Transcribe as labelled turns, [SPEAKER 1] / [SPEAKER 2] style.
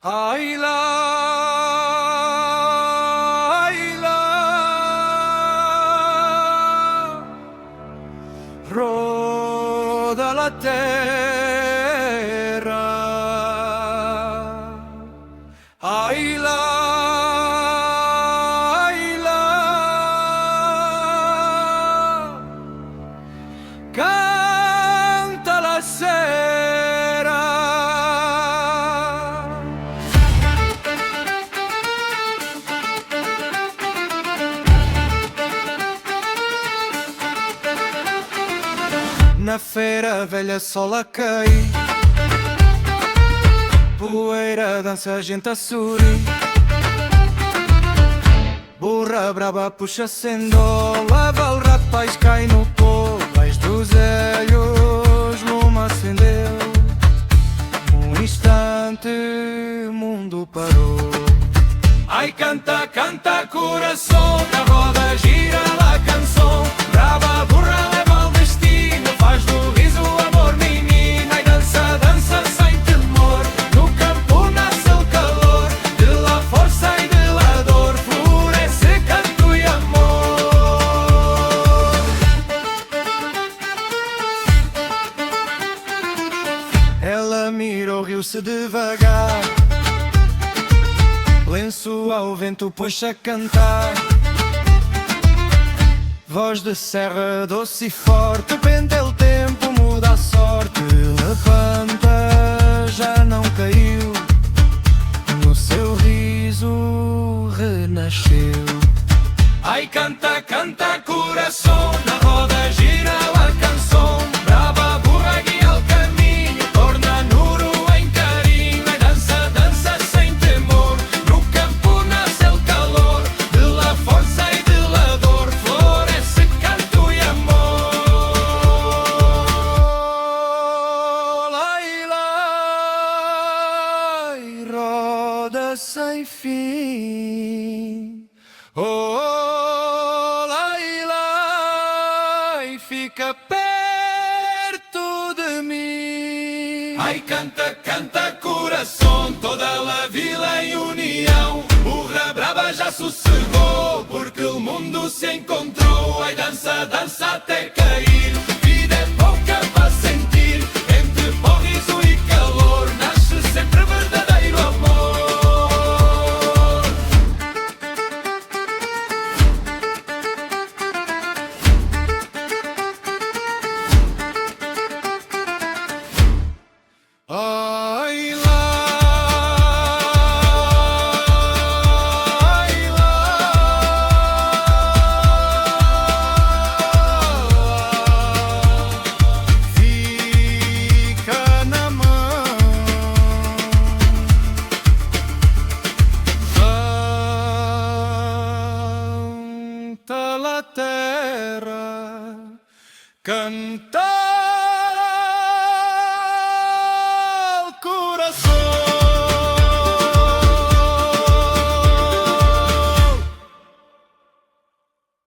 [SPEAKER 1] Ai lá, ai lá, roda la terra. Ai lá, ai lá, canta la sera. Na feira velha sol a cair, poeira dança a gente a sorrir. Burra braba puxa sendo, leva o rapaz cai no pó. Vais dos olhos, lume acendeu. Um instante, o mundo parou. Ai canta, canta coração, na roda gira a canção. Brava burra leva o destino, faz do riso amor menina. Ai dança, dança sem temor, no campo nasce o calor. De la força e de la dor, floresce canto e amor. Ela mirou, riu-se devagar, lenço ao vento pôs-se a cantar. Voz de serra doce e forte, pende o tempo, muda a sorte. Levanta, já não caiu, no seu riso renasceu. Ai canta, canta coração, na roda gira a canção. Brava burra guia o caminho, torna nuro em carinho. Ai dança, dança sem temor, no campo nasce o calor. De la força e de la dor, floresce canto e amor. Lai, lai, roda sem fim. Oh, lai, lai, fica perto de mim. Ai canta, canta coração, toda a vila em união. Burra brava já sossegou, porque o mundo se encontrou. Ai dança, dança até cair, vida é pouca para sentir. Entre pó, riso e calor, nasce sempre verdadeiro amor. Ai lá, ai lá, fica na mão. Canta la terra, canta